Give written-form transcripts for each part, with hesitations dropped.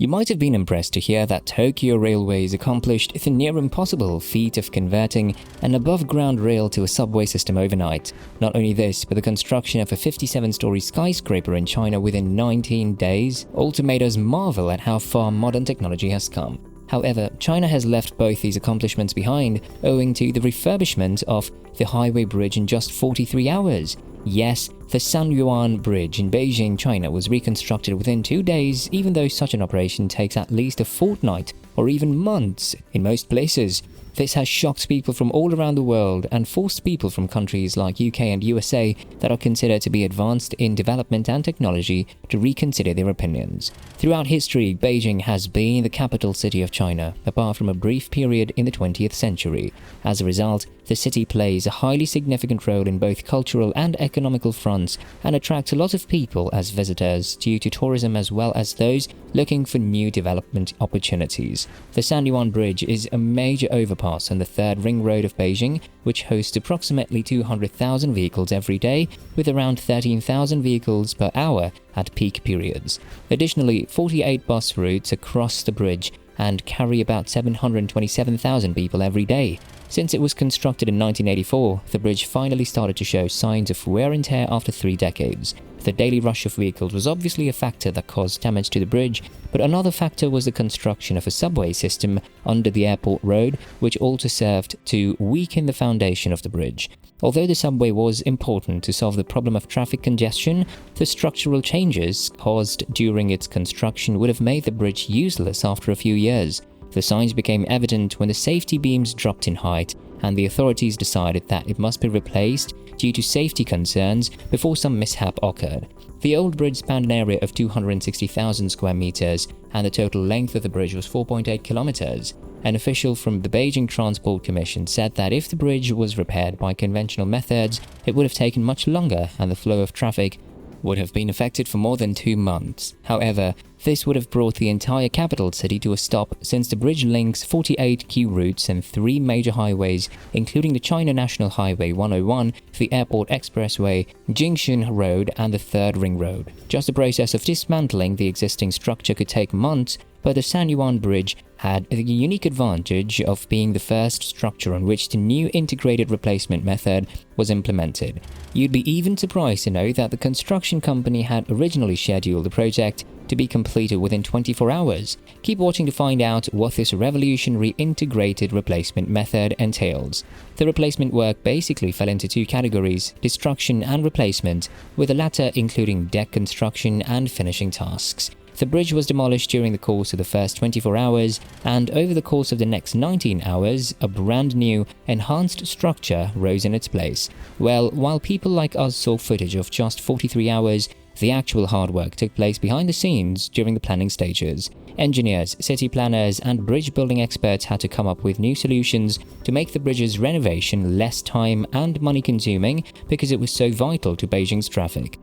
You might have been impressed to hear that Tokyo Railways accomplished the near impossible feat of converting an above-ground rail to a subway system overnight. Not only this, but the construction of a 57-story skyscraper in China within 19 days also made us marvel at how far modern technology has come. However, China has left both these accomplishments behind owing to the refurbishment of the highway bridge in just 43 hours. Yes, the Sanyuan Bridge in Beijing, China was reconstructed within 2 days, even though such an operation takes at least a fortnight or even months in most places. This has shocked people from all around the world and forced people from countries like UK and USA that are considered to be advanced in development and technology to reconsider their opinions. Throughout history, Beijing has been the capital city of China, apart from a brief period in the 20th century. As a result, the city plays a highly significant role in both cultural and economical fronts and attracts a lot of people as visitors due to tourism as well as those looking for new development opportunities. The Sanyuan Bridge is a major overpass on the third ring road of Beijing, which hosts approximately 200,000 vehicles every day, with around 13,000 vehicles per hour at peak periods. Additionally, 48 bus routes across the bridge and carry about 727,000 people every day. Since it was constructed in 1984, the bridge finally started to show signs of wear and tear after 3 decades. The daily rush of vehicles was obviously a factor that caused damage to the bridge, but another factor was the construction of a subway system under the airport road, which also served to weaken the foundation of the bridge. Although the subway was important to solve the problem of traffic congestion, the structural changes caused during its construction would have made the bridge useless after a few years. The signs became evident when the safety beams dropped in height, and the authorities decided that it must be replaced due to safety concerns before some mishap occurred. The old bridge spanned an area of 260,000 square meters, and the total length of the bridge was 4.8 kilometers. An official from the Beijing Transport Commission said that if the bridge was repaired by conventional methods, it would have taken much longer and the flow of traffic would have been affected for more than 2 months. However, this would have brought the entire capital city to a stop since the bridge links 48 key routes and 3 major highways, including the China National Highway 101, the Airport Expressway, Jingshan Road, and the Third Ring Road. Just the process of dismantling the existing structure could take months, but the Sanyuan Bridge had the unique advantage of being the first structure on which the new integrated replacement method was implemented. You'd be even surprised to know that the construction company had originally scheduled the project to be completed within 24 hours. Keep watching to find out what this revolutionary integrated replacement method entails. The replacement work basically fell into 2 categories: destruction and replacement, with the latter including deck construction and finishing tasks. The bridge was demolished during the course of the first 24 hours, and over the course of the next 19 hours, a brand new, enhanced structure rose in its place. Well, while people like us saw footage of just 43 hours, the actual hard work took place behind the scenes during the planning stages. Engineers, city planners, and bridge building experts had to come up with new solutions to make the bridge's renovation less time and money consuming because it was so vital to Beijing's traffic.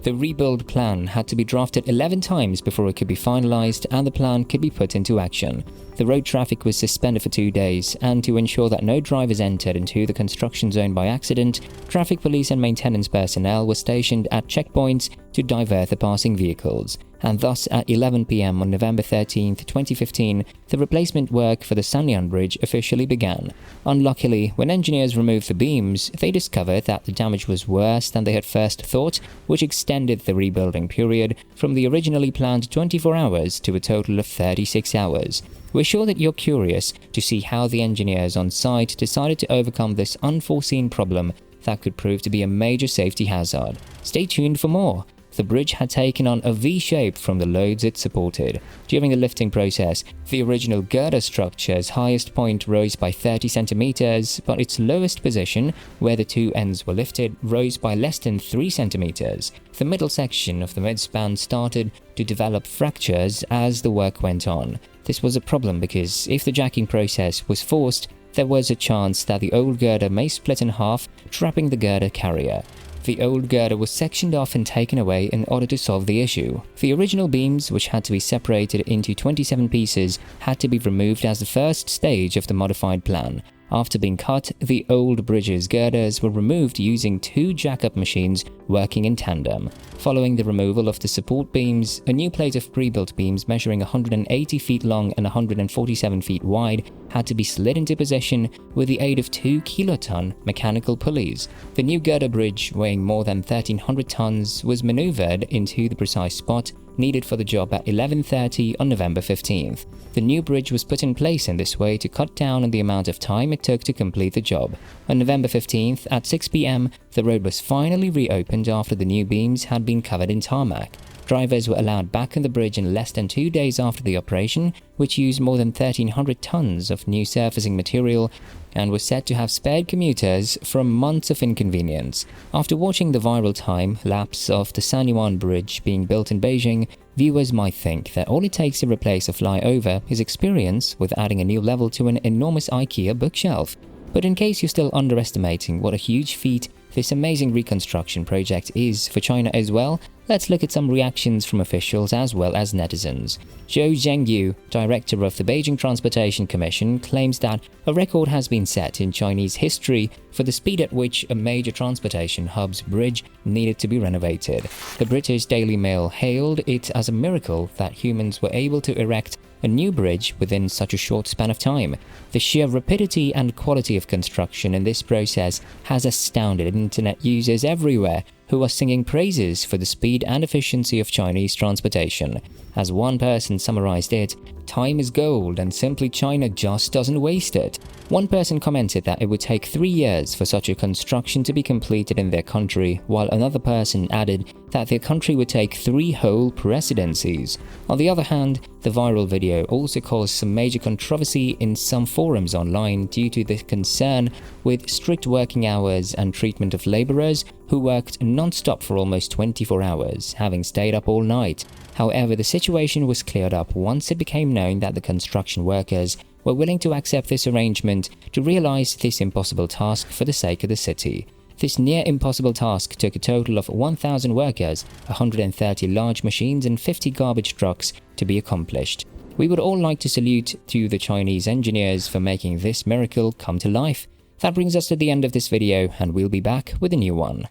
The rebuild plan had to be drafted 11 times before it could be finalized and the plan could be put into action. The road traffic was suspended for 2 days, and to ensure that no drivers entered into the construction zone by accident, traffic police and maintenance personnel were stationed at checkpoints to divert the passing vehicles. And thus at 11 p.m. on November 13, 2015, the replacement work for the Sanyuan Bridge officially began. Unluckily, when engineers removed the beams, they discovered that the damage was worse than they had first thought, which extended the rebuilding period from the originally planned 24 hours to a total of 36 hours. We're sure that you're curious to see how the engineers on site decided to overcome this unforeseen problem that could prove to be a major safety hazard. Stay tuned for more. The bridge had taken on a V shape from the loads it supported. During the lifting process, the original girder structure's highest point rose by 30 centimeters, but its lowest position, where the 2 ends were lifted, rose by less than 3 centimeters. The middle section of the midspan started to develop fractures as the work went on. This was a problem because if the jacking process was forced, there was a chance that the old girder may split in half, trapping the girder carrier. The old girder was sectioned off and taken away in order to solve the issue. The original beams, which had to be separated into 27 pieces, had to be removed as the first stage of the modified plan. After being cut, the old bridge's girders were removed using 2 jack-up machines working in tandem. Following the removal of the support beams, a new plate of pre-built beams measuring 180 feet long and 147 feet wide had to be slid into position with the aid of 2 kiloton mechanical pulleys. The new girder bridge, weighing more than 1,300 tons, was maneuvered into the precise spot needed for the job at 11:30 on November 15th. The new bridge was put in place in this way to cut down on the amount of time it took to complete the job. On November 15th at 6 p.m, the road was finally reopened after the new beams had been covered in tarmac. Drivers were allowed back on the bridge in less than 2 days after the operation, which used more than 1,300 tons of new surfacing material and was said to have spared commuters from months of inconvenience. After watching the viral time lapse of the Sanyuan Bridge being built in Beijing, viewers might think that all it takes to replace a flyover is experience with adding a new level to an enormous IKEA bookshelf. But in case you're still underestimating what a huge feat this amazing reconstruction project is for China as well, let's look at some reactions from officials as well as netizens. Zhou Zhengyu, director of the Beijing Transportation Commission, claims that a record has been set in Chinese history for the speed at which a major transportation hub's bridge needed to be renovated. The British Daily Mail hailed it as a miracle that humans were able to erect a new bridge within such a short span of time. The sheer rapidity and quality of construction in this process has astounded internet users everywhere, who are singing praises for the speed and efficiency of Chinese transportation. As one person summarized it, "Time is gold and simply China just doesn't waste it." One person commented that it would take 3 years for such a construction to be completed in their country, while another person added that their country would take 3 whole presidencies. On the other hand, the viral video also caused some major controversy in some forums online due to the concern with strict working hours and treatment of laborers who worked non-stop for almost 24 hours, having stayed up all night. However, the situation was cleared up once it became known that the construction workers were willing to accept this arrangement to realize this impossible task for the sake of the city. This near-impossible task took a total of 1,000 workers, 130 large machines and 50 garbage trucks to be accomplished. We would all like to salute to the Chinese engineers for making this miracle come to life. That brings us to the end of this video, and we'll be back with a new one.